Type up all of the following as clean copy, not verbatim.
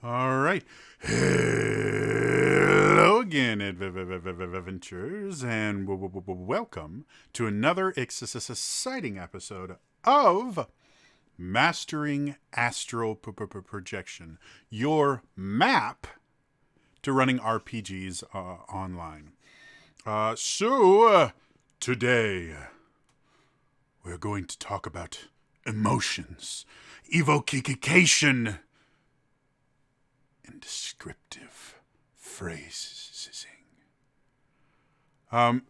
All right. Hello again, adventurers, and welcome to another exciting episode of Mastering Astral Projection, your map to running RPGs online. Today we're going to talk about emotions, evocation, and descriptive phrasing. Um,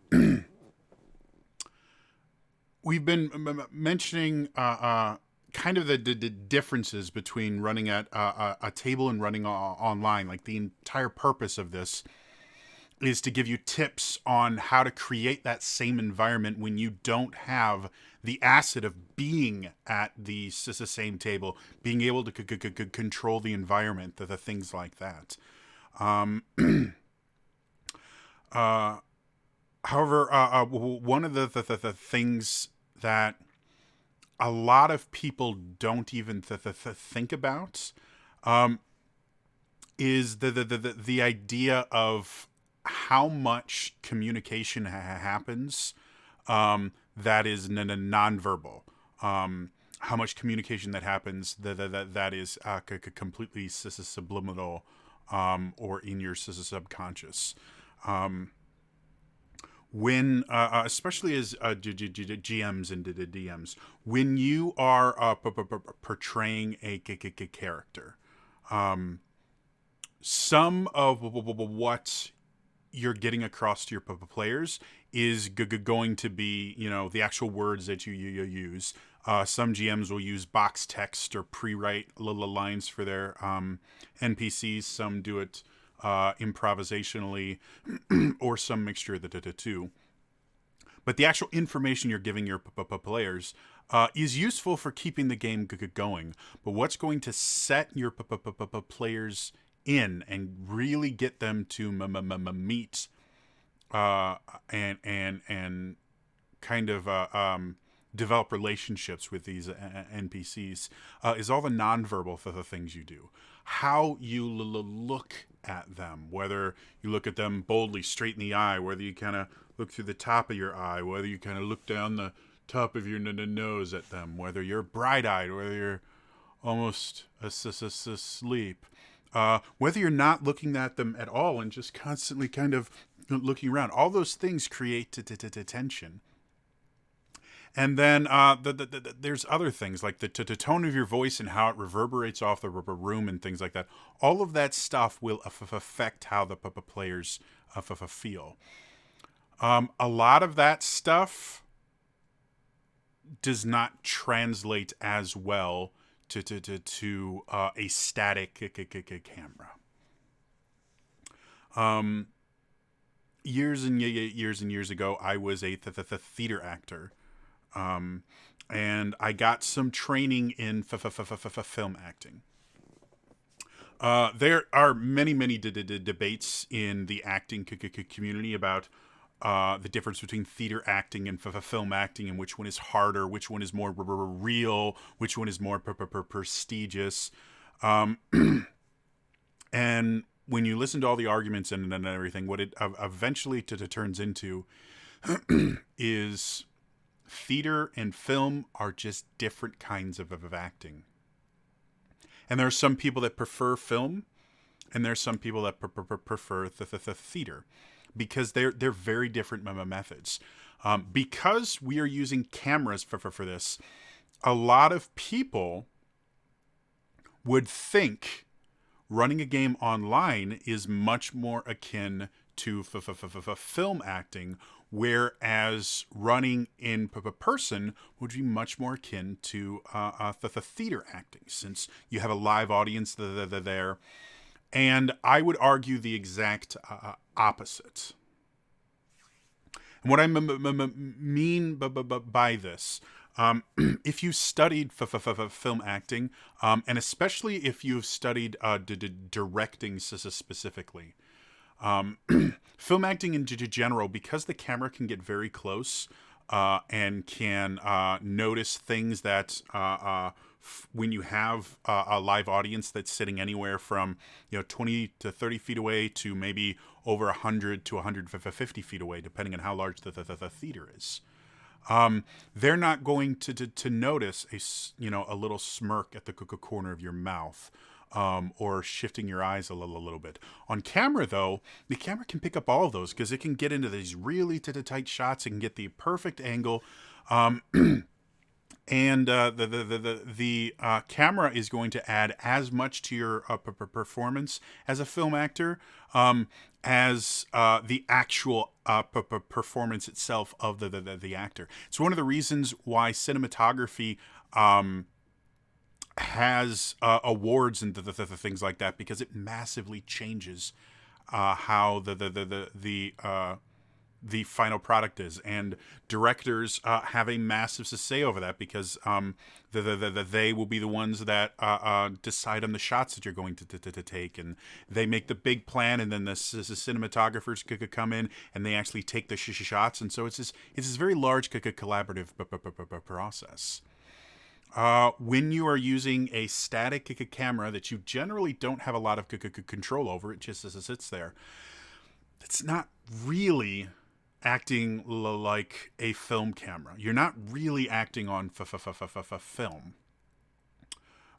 we've been mentioning kind of the differences between running at a table and running online. Like the entire purpose of this is to give you tips on how to create that same environment when you don't have the asset of being at the same table, being able to control the environment, the things like that. Um, However, one of the things that a lot of people don't even think about um, is the idea of how much communication happens that is nonverbal. How much communication that happens that is completely subliminal or in your subconscious. When especially as GMs and DMs, when you are portraying a character, some of what you're getting across to your players is going to be, the actual words that you use. Some GMs will use box text or pre-write little lines for their NPCs. Some do it improvisationally, or some mixture of the two. But the actual information you're giving your players is useful for keeping the game going. But what's going to set your players in and really get them to meet and kind of develop relationships with these NPCs is all the nonverbal for the things you do. How you look at them, whether you look at them boldly straight in the eye, whether you kind of look through the top of your eye, whether you kind of look down the top of your nose at them, whether you're bright-eyed, whether you're almost asleep, whether you're not looking at them at all and just constantly kind of looking around. All those things create tension. And then there's other things like the tone of your voice and how it reverberates off the room and things like that. All of that stuff will affect how the players feel. A lot of that stuff does not translate as well to a static camera. Years and years ago, I was a theater actor. And I got some training in film acting. There are many debates in the acting community about the difference between theater acting and film acting, and which one is harder, which one is more real, which one is more prestigious. And when you listen to all the arguments and everything, what it eventually turns into is theater and film are just different kinds of acting. And there are some people that prefer film, and there are some people that prefer the theater, because they're very different methods. Because we are using cameras for this, a lot of people would think running a game online is much more akin to film acting, whereas running in person would be much more akin to the theater acting, since you have a live audience there. And I would argue the exact opposite. And what I mean by this, if you studied film acting, and especially if you've studied directing specifically, film acting in general, because the camera can get very close and can notice things that when you have a live audience that's sitting anywhere from 20 to 30 feet away to maybe over 100 to 150 feet away, depending on how large the theater is. They're not going to notice a little smirk at the corner of your mouth, or shifting your eyes a little bit. On camera, though, the camera can pick up all of those because it can get into these really tight shots. It can get the perfect angle. And the camera is going to add as much to your performance as a film actor, as the actual performance itself of the actor. It's one of the reasons why cinematography has awards and things like that, because it massively changes how the final product is, and directors have a massive say over that, because they will be the ones that decide on the shots that you're going to take, and they make the big plan, and then the cinematographers could come in and they actually take the shots, and so it's this very large collaborative process. When you are using a static camera that you generally don't have a lot of control over, it just sits there. It's not really acting like a film camera. You're not really acting on film.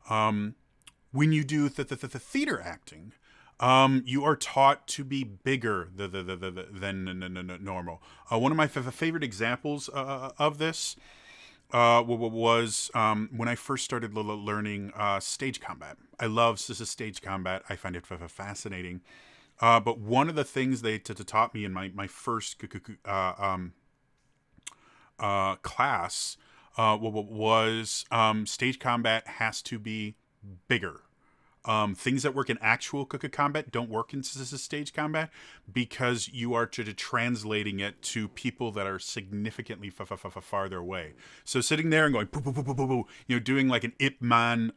When you do the theater acting, you are taught to be bigger than normal. One of my favorite examples of this was when I first started learning stage combat. I love stage combat. I find it fascinating. But one of the things they taught me in my first class was stage combat has to be bigger. Things that work in actual combat don't work in stage combat, because you are translating it to people that are significantly farther away. So sitting there and going boo, boo, boo, boo, boo, boo, doing like an Ip Man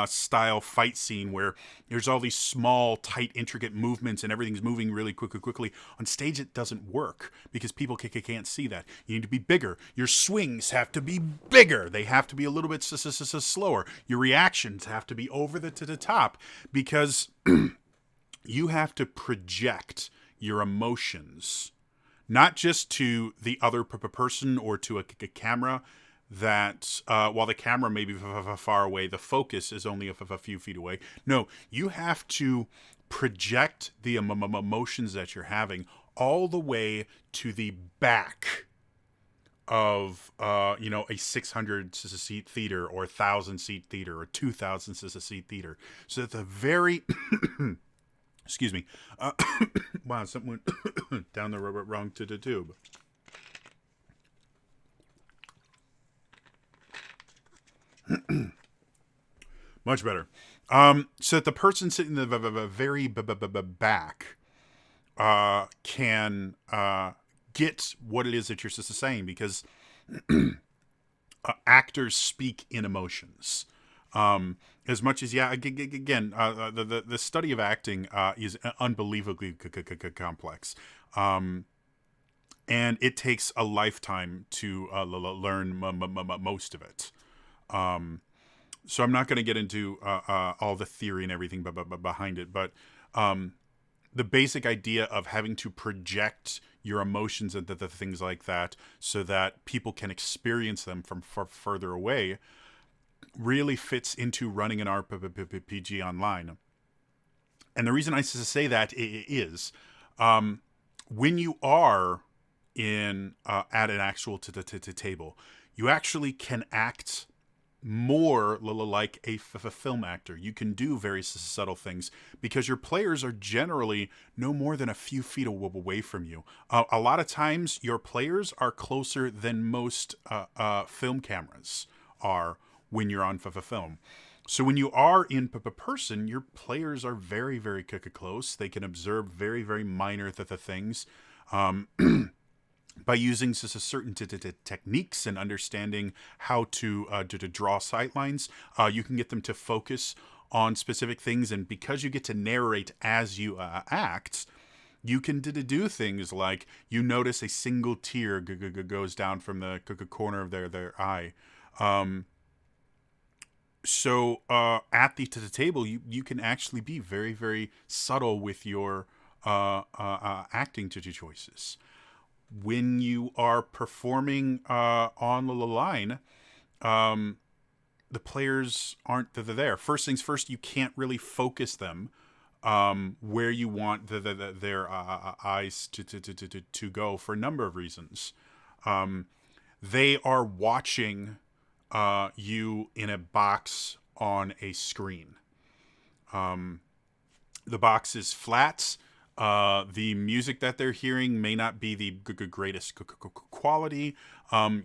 style fight scene where there's all these small, tight, intricate movements and everything's moving really quickly. On stage, it doesn't work because people can't see that. You need to be bigger. Your swings have to be bigger. They have to be a little bit slower. Your reactions have to be over the top, because you have to project your emotions, not just to the other person or to a camera, that while the camera may be far away, the focus is only a few feet away. No, you have to project the emotions that you're having all the way to the back of a 600 seat theater or 1,000 seat theater or 2,000 seat theater, so that the very excuse me, wow, something went down the wrong tube. Much better. So that the person sitting in the very back can get what it is that you're saying, because actors speak in emotions. As much as, again, the study of acting is unbelievably complex. And it takes a lifetime to learn most of it. So I'm not going to get into all the theory and everything behind it, but the basic idea of having to project your emotions and the things like that so that people can experience them from further away really fits into running an RPG online. And the reason I say that is when you are in at an actual table, you actually can act more like a film actor. You can do very subtle things because your players are generally no more than a few feet away from you. A lot of times your players are closer than most film cameras are when you're on film. So when you are in person, your players are very, very close. They can observe very, very minor things. By using certain techniques and understanding how to draw sightlines, you can get them to focus on specific things. And because you get to narrate as you act, you can do things like you notice a single tear goes down from the corner of their eye. So at the table, you can actually be very, very subtle with your acting to choices. When you are performing on the line, the players aren't there. First things first, you can't really focus them where you want their eyes to go for a number of reasons. They are watching you in a box on a screen. The box is flat. The music that they're hearing may not be the greatest quality.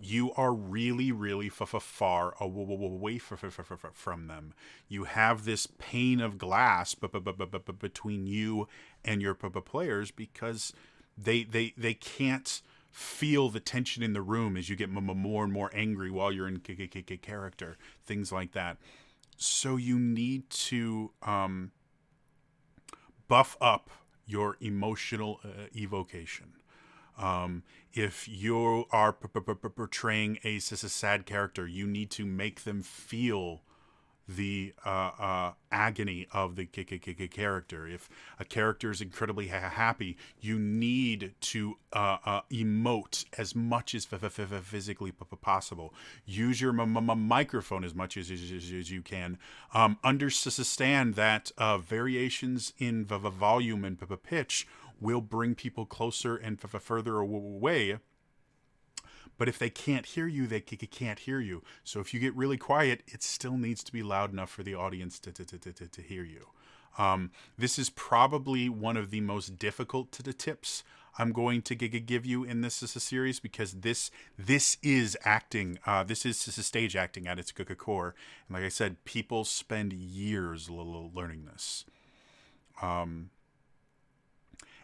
You are really, really far away from them. You have this pane of glass between you and your players because they can't feel the tension in the room as you get more and more angry while you're in character, things like that. So you need to buff up your emotional evocation. If you are portraying a sad character, you need to make them feel the agony of the character. If a character is incredibly happy, you need to emote as much as physically possible. Use your microphone as much as you can. Understand that variations in volume and pitch will bring people closer and further away. But if they can't hear you, they can't hear you. So if you get really quiet, it still needs to be loud enough for the audience to hear you. This is probably one of the most difficult tips I'm going to give you in this series, because this is acting. This is stage acting at its core. And like I said, people spend years learning this.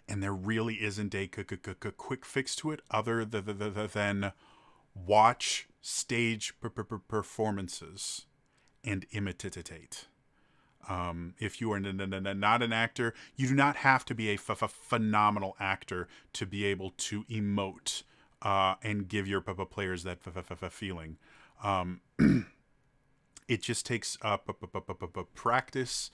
And there really isn't a quick fix to it other than watch stage performances and imitate. If you are not an actor, you do not have to be a phenomenal actor to be able to emote and give your players that feeling. It just takes practice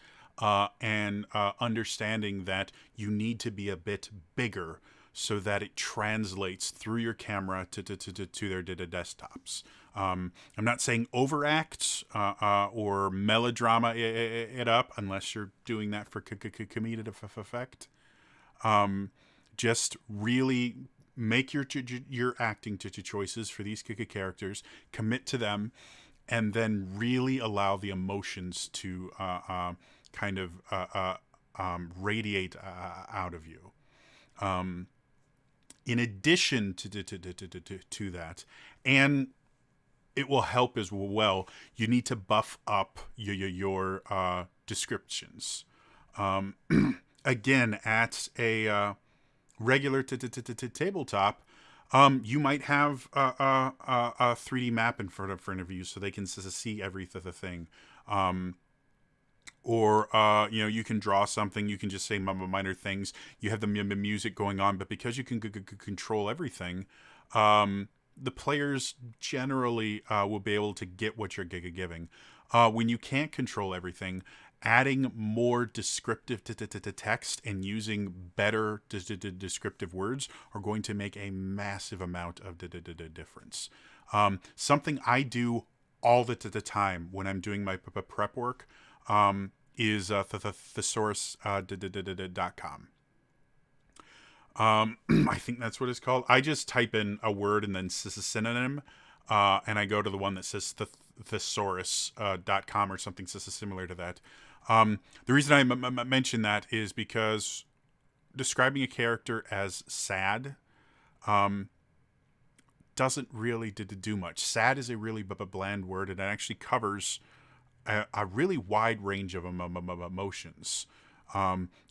and understanding that you need to be a bit bigger so that it translates through your camera to their desktops. I'm not saying overact or melodrama it up unless you're doing that for comedic effect. Just really make your acting choices for these characters, commit to them, and then really allow the emotions to kind of radiate out of you. In addition to that, and it will help as well, you need to buff up your descriptions. Again, at a regular tabletop, you might have a 3D map in front of you so they can see everything. Or you can draw something. You can just say minor things. You have the music going on, but because you can control everything, the players generally will be able to get what you're giving. When you can't control everything, adding more descriptive text and using better descriptive words are going to make a massive amount of difference. Something I do all the time when I'm doing my prep work is thesaurus.com. I think that's what it's called. I just type in a word and then synonym, and I go to the one that says thesaurus.com or something similar to that. The reason I mention that is because describing a character as sad doesn't really do much. Sad is a really bland word, and it actually covers a really wide range of emotions.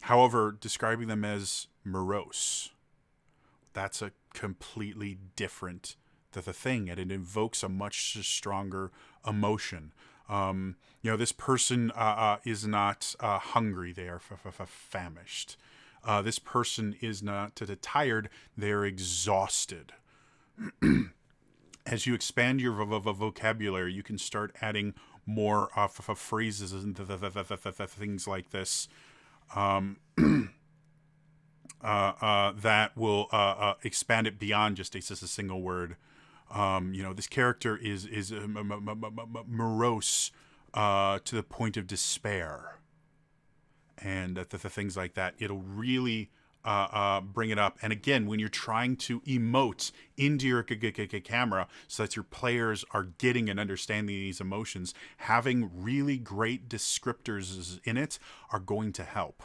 However, describing them as morose, that's a completely different thing, and it invokes a much stronger emotion. This person is not hungry; they are famished. This person is not tired; they are exhausted. As you expand your vocabulary, you can start adding more phrases and things like this that will expand it beyond just a single word. This character is morose to the point of despair, and things like that. It'll really bring it up. And again, when you're trying to emote into your camera so that your players are getting and understanding these emotions, having really great descriptors in it are going to help.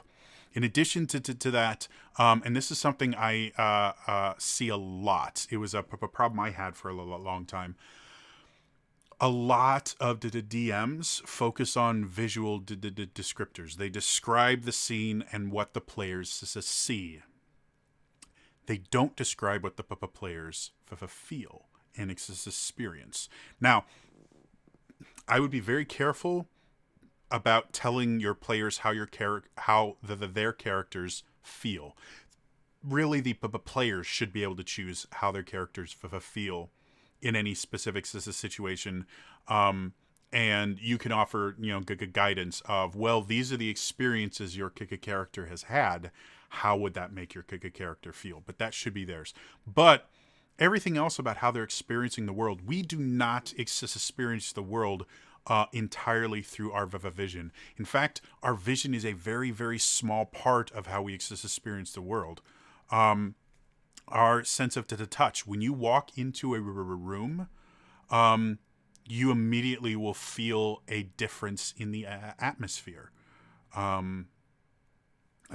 In addition to that, and this is something I see a lot. It was a problem I had for a long time. A lot of the DMs focus on visual descriptors. They describe the scene and what the players see. They don't describe what the players feel and experience. Now, I would be very careful about telling your players how their characters feel. Really, the players should be able to choose how their characters feel in any specific situation, and you can offer guidance of, well, these are the experiences your character has had. How would that make your character feel? But that should be theirs. But everything else about how they're experiencing the world, we do not experience the world entirely through our vision. In fact, our vision is a very, very small part of how we experience the world. Our sense of the touch. When you walk into a room, you immediately will feel a difference in the atmosphere. I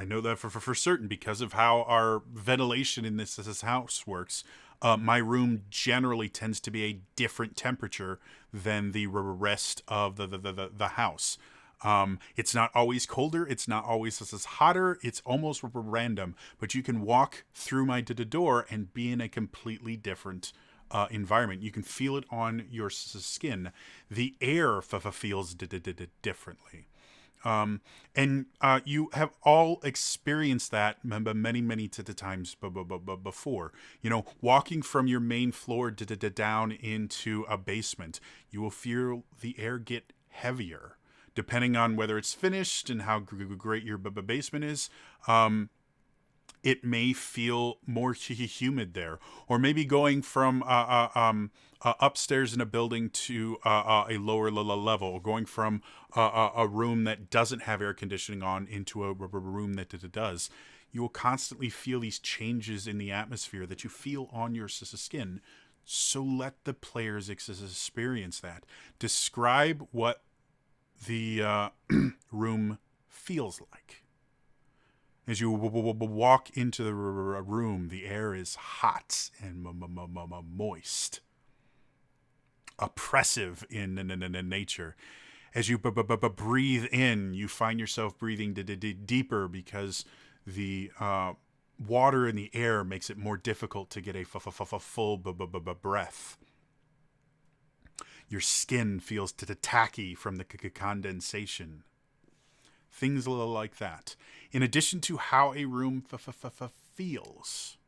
know that for certain because of how our ventilation in this house works. My room generally tends to be a different temperature than the rest of the house. It's not always colder. It's not always hotter. It's almost random. But you can walk through my door and be in a completely different environment. You can feel it on your skin. The air feels differently. And you have all experienced that many times before. Walking from your main floor down into a basement, you will feel the air get heavier, depending on whether it's finished and how great your basement is. It may feel more humid there, or maybe going from upstairs in a building to a lower level, or going from a room that doesn't have air conditioning on into a room that does. You will constantly feel these changes in the atmosphere that you feel on your skin. So let the players experience that. Describe what the room feels like. As you walk into the room, the air is hot and moist, oppressive in nature. As you breathe in, you find yourself breathing deeper because the water in the air makes it more difficult to get a full breath. Your skin feels tacky from the condensation. Things like that. In addition to how a room feels,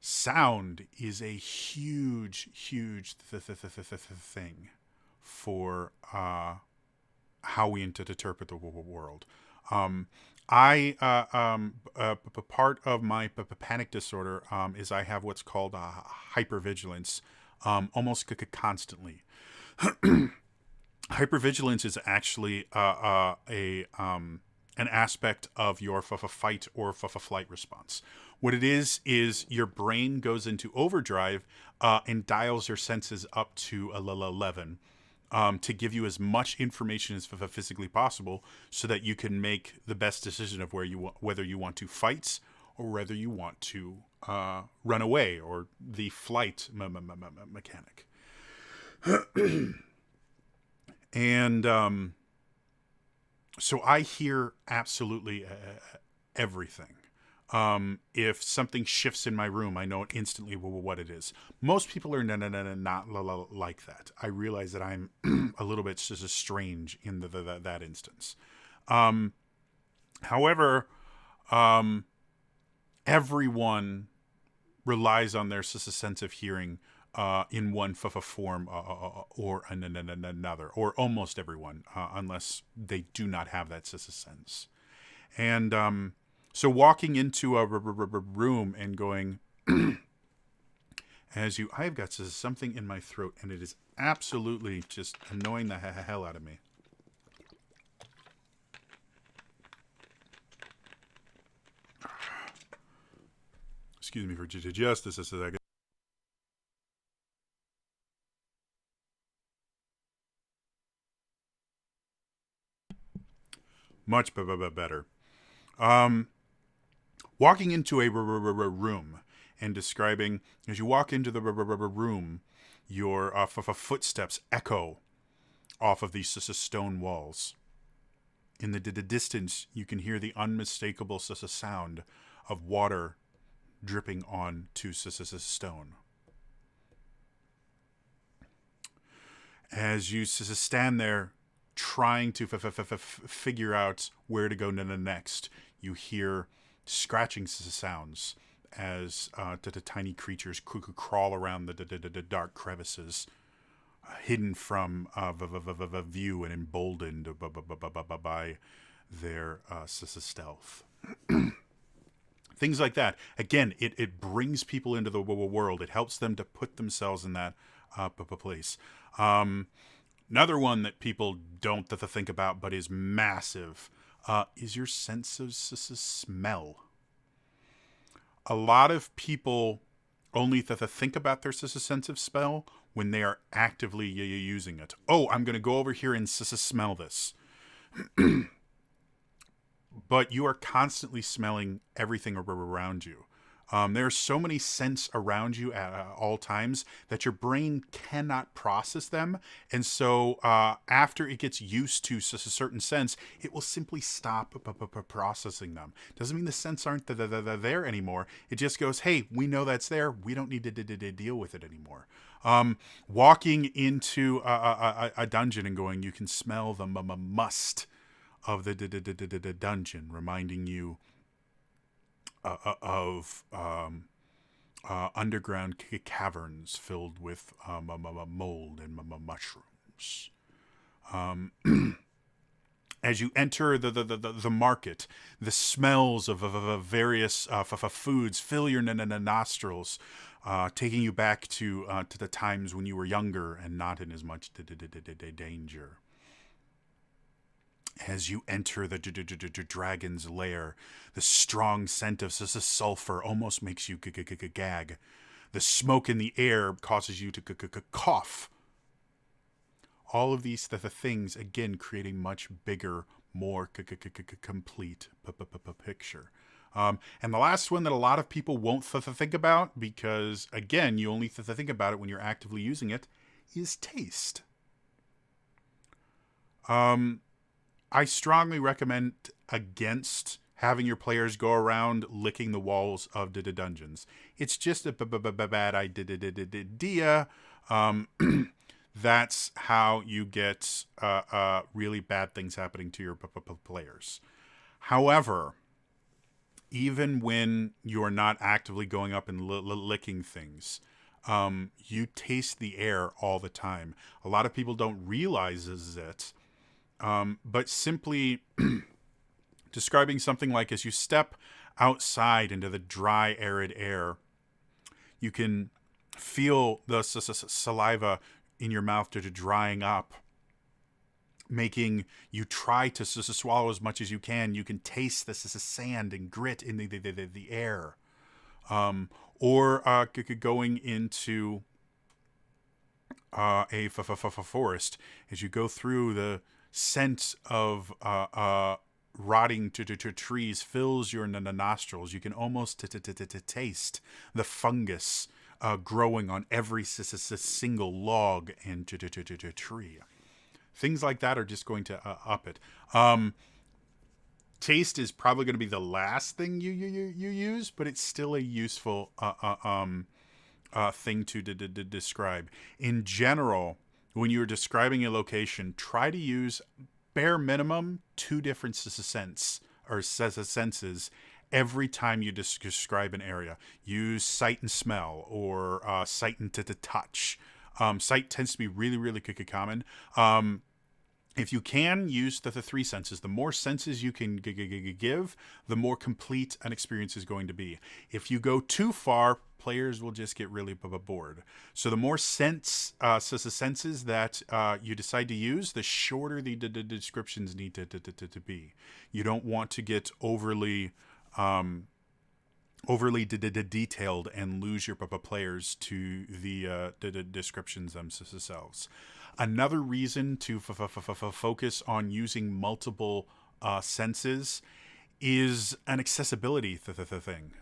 sound is a huge thing for how we interpret the world. Part of my panic disorder is I have what's called hypervigilance, almost constantly. Hypervigilance is actually an aspect of your fight or flight response. What it is your brain goes into overdrive and dials your senses up to 11 to give you as much information as physically possible, so that you can make the best decision of whether you want to fight or whether you want to run away, or the flight mechanic. And so I hear absolutely everything. If something shifts in my room, I know instantly what it is. Most people are not like that. I realize that I'm a little bit just strange in that instance. However, everyone relies on their sense of hearing in one form or another, or almost everyone, unless they do not have that sense. And so walking into a room and going, I've got something in my throat, and it is absolutely just annoying the hell out of me. Excuse me for just a second. Much better. Walking into a room and describing, as you walk into the room, your footsteps echo off of these stone walls. In the distance, you can hear the unmistakable sound of water dripping onto stone. As you stand there trying to figure out where to go next, you hear scratching sounds as the tiny creatures crawl around the dark crevices, hidden from view and emboldened by their stealth. Things like that. Again, it brings people into the world. It helps them to put themselves in that place. Another one that people don't think about but is massive is your sense of smell. A lot of people only think about their sense of smell when they are actively using it. Oh, I'm going to go over here and smell this. But you are constantly smelling everything around you. There are so many scents around you at all times that your brain cannot process them. And so after it gets used to a certain sense, it will simply stop processing them. Doesn't mean the scents aren't there anymore. It just goes, hey, we know that's there. We don't need to deal with it anymore. Walking into a dungeon and going, you can smell the must of the dungeon, reminding you of underground caverns filled with mold and mushrooms. As you enter the market, the smells of various foods fill your nostrils, taking you back to the times when you were younger and not in as much danger. As you enter the dragon's lair, the strong scent of sulfur almost makes you gag. The smoke in the air causes you to cough. All of these things, again, create a much bigger, more complete picture. And the last one that a lot of people won't think about, because, again, you only think about it when you're actively using it, is taste. I strongly recommend against having your players go around licking the walls of the dungeons. It's just a bad idea. That's how you get really bad things happening to your players. However, even when you're not actively going up and licking things, you taste the air all the time. A lot of people don't realize it. But simply describing something like, as you step outside into the dry, arid air, you can feel the saliva in your mouth drying up, making you try to swallow as much as you can. You can taste the sand and grit in the air. Or going into a forest, as you go through the scent of rotting trees fills your nostrils. You can almost taste the fungus growing on every single log and tree. Things like that are just going to up it. Taste is probably going to be the last thing you use, but it's still a useful thing to describe. In general, when you're describing a location, try to use bare minimum 2 different senses every time you describe an area. Use sight and smell, or sight and touch. Sight tends to be really, really common. If you can, use the three senses. The more senses you can give, the more complete an experience is going to be. If you go too far, players will just get really bored. So the more senses that you decide to use, the shorter the descriptions need to be. You don't want to get overly detailed and lose your players to the descriptions themselves. Another reason to focus on using multiple senses is an accessibility thing.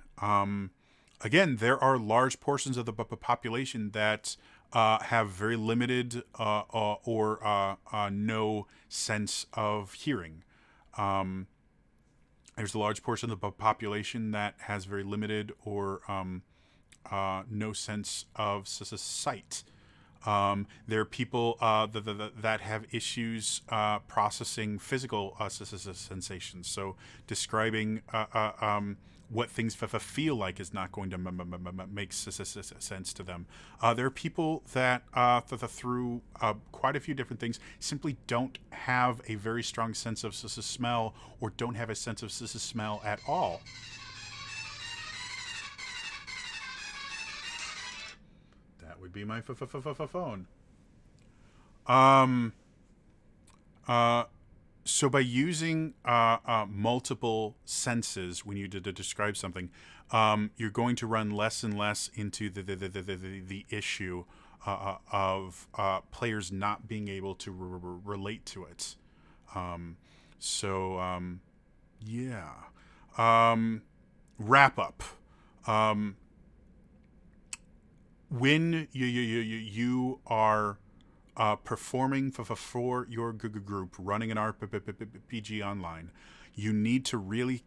Again, there are large portions of the population that have very limited or no sense of hearing. There's a large portion of the population that has very limited or no sense of sight. There are people that have issues processing physical sensations. So describing what things feel like is not going to make sense to them. There are people that through quite a few different things simply don't have a very strong sense of smell, or don't have a sense of smell at all. That would be my phone. So by using multiple senses when you describe something, you're going to run less and less into the issue of players not being able to relate to it. Yeah. Wrap up. When you are performing for your group, running an RPG online, you need to really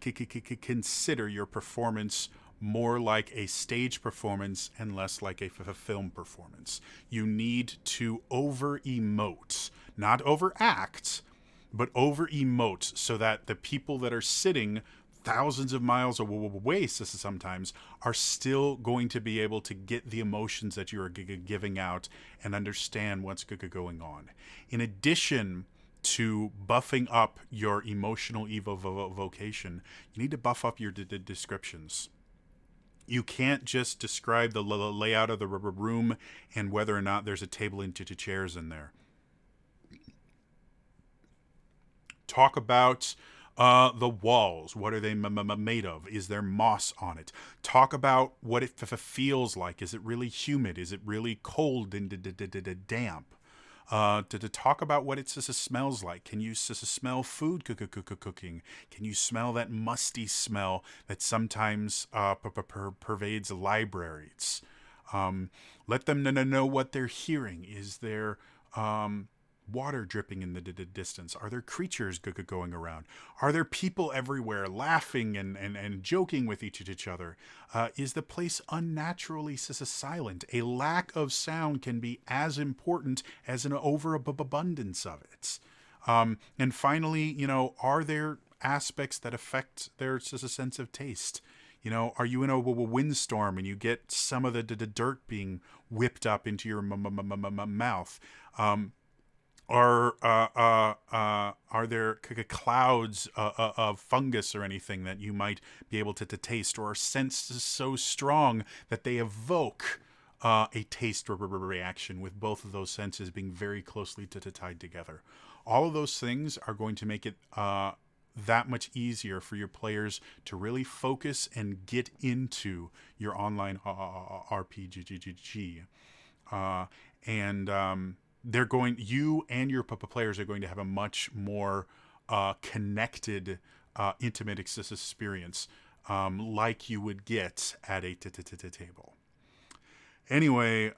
consider your performance more like a stage performance and less like a film performance. You need to over-emote, not overact, but over-emote, so that the people that are sitting thousands of miles away sometimes are still going to be able to get the emotions that you are giving out and understand what's going on. In addition to buffing up your emotional evocation, you need to buff up your descriptions. You can't just describe the layout of the room and whether or not there's a table and 2 chairs in there. Talk about the walls. What are they made of? Is there moss on it? Talk about what it feels like. Is it really humid? Is it really cold and damp? To talk about what it smells like. Can you smell food cooking? Can you smell that musty smell that sometimes pervades libraries? Let them know what they're hearing. Is there water dripping in the distance? Are there creatures going around? Are there people everywhere laughing and joking with each other? Is the place unnaturally silent? A lack of sound can be as important as an overabundance of it. And finally, are there aspects that affect their sense of taste? Are you in a windstorm and you get some of the dirt being whipped up into your mouth? Are there clouds of fungus or anything that you might be able to taste, or are senses so strong that they evoke a taste reaction, with both of those senses being very closely tied together? All of those things are going to make it that much easier for your players to really focus and get into your online RPG. You and your players are going to have a much more connected, intimate experience, like you would get at a table. Anyway,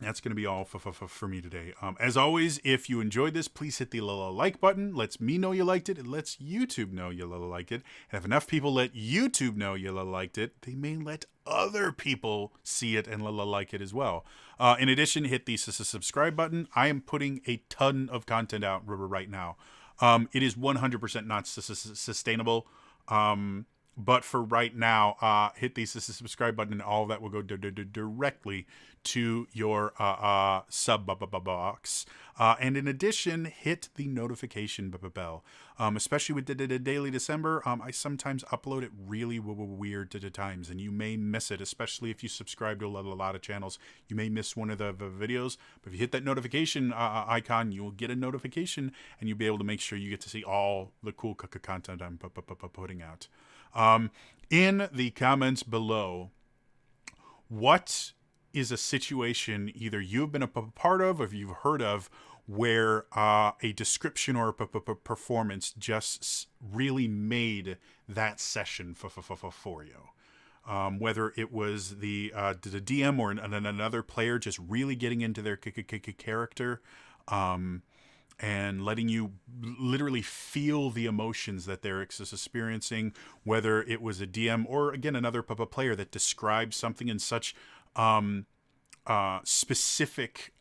that's going to be all for me today. As always, if you enjoyed this, please hit the like button. Lets me know you liked it. It lets YouTube know you liked it. And if enough people let YouTube know you liked it, they may let other people see it and like it as well. In addition, hit the subscribe button. I am putting a ton of content out right now. It is 100% not sustainable. But for right now, hit the subscribe button, and all of that will go directly to your sub box. And in addition, hit the notification bell. Especially with the Daily December, I sometimes upload it really weird to times, and you may miss it, especially if you subscribe to a lot of channels. You may miss one of the videos, but if you hit that notification icon, you will get a notification, and you'll be able to make sure you get to see all the cool content I'm putting out. In the comments below, what is a situation either you've been a part of or you've heard of where a description or a performance just really made that session for you? Whether it was the DM or another player just really getting into their character, and letting you literally feel the emotions that they're experiencing, whether it was a DM or, again, another player that described something in such specific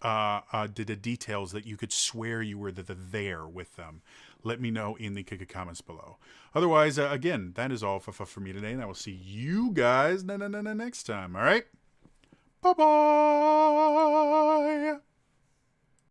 details that you could swear you were there with them. Let me know in the comments below. Otherwise, again, that is all for me today, and I will see you guys next time. All right? Bye-bye!